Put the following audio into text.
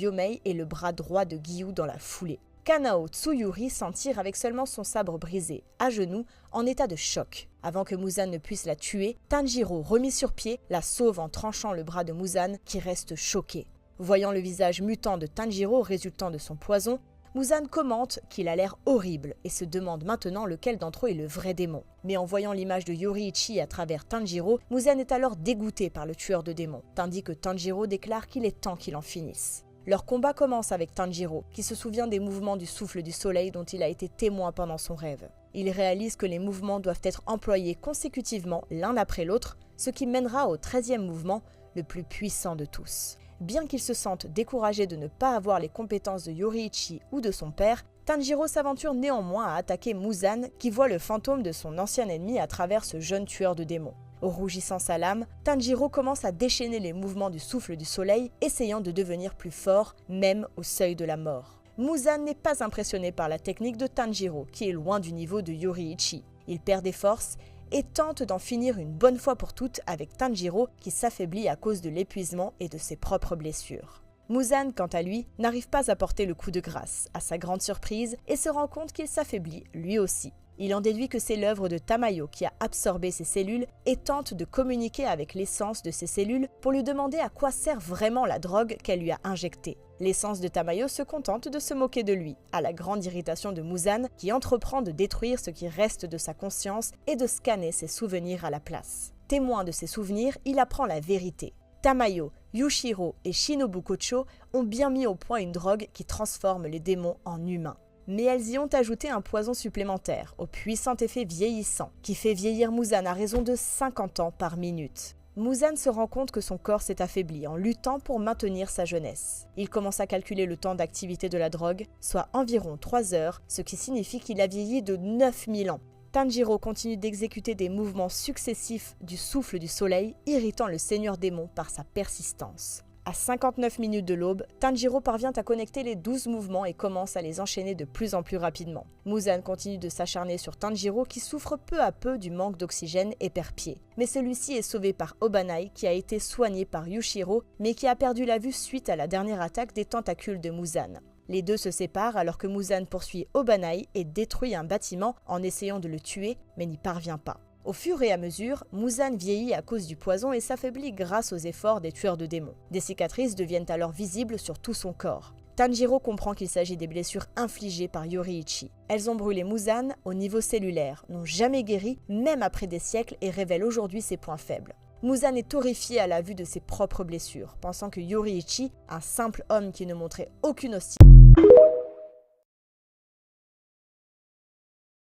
Gyomei et le bras droit de Gyu dans la foulée. Kanao Tsuyuri s'en tire avec seulement son sabre brisé, à genoux, en état de choc. Avant que Muzan ne puisse la tuer, Tanjiro, remis sur pied, la sauve en tranchant le bras de Muzan qui reste choqué. Voyant le visage mutant de Tanjiro résultant de son poison, Muzan commente qu'il a l'air horrible et se demande maintenant lequel d'entre eux est le vrai démon. Mais en voyant l'image de Yoriichi à travers Tanjiro, Muzan est alors dégoûté par le tueur de démons, tandis que Tanjiro déclare qu'il est temps qu'il en finisse. Leur combat commence avec Tanjiro, qui se souvient des mouvements du souffle du soleil dont il a été témoin pendant son rêve. Il réalise que les mouvements doivent être employés consécutivement l'un après l'autre, ce qui mènera au 13e mouvement, le plus puissant de tous. Bien qu'il se sente découragé de ne pas avoir les compétences de Yoriichi ou de son père, Tanjiro s'aventure néanmoins à attaquer Muzan qui voit le fantôme de son ancien ennemi à travers ce jeune tueur de démons. Rougissant sa lame, Tanjiro commence à déchaîner les mouvements du souffle du soleil, essayant de devenir plus fort, même au seuil de la mort. Muzan n'est pas impressionné par la technique de Tanjiro, qui est loin du niveau de Yoriichi. Il perd des forces et tente d'en finir une bonne fois pour toutes avec Tanjiro qui s'affaiblit à cause de l'épuisement et de ses propres blessures. Muzan, quant à lui, n'arrive pas à porter le coup de grâce, à sa grande surprise, et se rend compte qu'il s'affaiblit lui aussi. Il en déduit que c'est l'œuvre de Tamayo qui a absorbé ses cellules et tente de communiquer avec l'essence de ses cellules pour lui demander à quoi sert vraiment la drogue qu'elle lui a injectée. L'essence de Tamayo se contente de se moquer de lui, à la grande irritation de Muzan qui entreprend de détruire ce qui reste de sa conscience et de scanner ses souvenirs à la place. Témoin de ses souvenirs, il apprend la vérité. Tamayo, Yushiro et Shinobu Kocho ont bien mis au point une drogue qui transforme les démons en humains. Mais elles y ont ajouté un poison supplémentaire, au puissant effet vieillissant, qui fait vieillir Muzan à raison de 50 ans par minute. Muzan se rend compte que son corps s'est affaibli en luttant pour maintenir sa jeunesse. Il commence à calculer le temps d'activité de la drogue, soit environ 3 heures, ce qui signifie qu'il a vieilli de 9000 ans. Tanjiro continue d'exécuter des mouvements successifs du souffle du soleil, irritant le seigneur démon par sa persistance. À 59 minutes de l'aube, Tanjiro parvient à connecter les 12 mouvements et commence à les enchaîner de plus en plus rapidement. Muzan continue de s'acharner sur Tanjiro qui souffre peu à peu du manque d'oxygène et perd pied. Mais celui-ci est sauvé par Obanai qui a été soigné par Yushiro mais qui a perdu la vue suite à la dernière attaque des tentacules de Muzan. Les deux se séparent alors que Muzan poursuit Obanai et détruit un bâtiment en essayant de le tuer mais n'y parvient pas. Au fur et à mesure, Muzan vieillit à cause du poison et s'affaiblit grâce aux efforts des tueurs de démons. Des cicatrices deviennent alors visibles sur tout son corps. Tanjiro comprend qu'il s'agit des blessures infligées par Yoriichi. Elles ont brûlé Muzan au niveau cellulaire, n'ont jamais guéri, même après des siècles, et révèlent aujourd'hui ses points faibles. Muzan est horrifié à la vue de ses propres blessures, pensant que Yoriichi, un simple homme qui ne montrait aucune hostilité,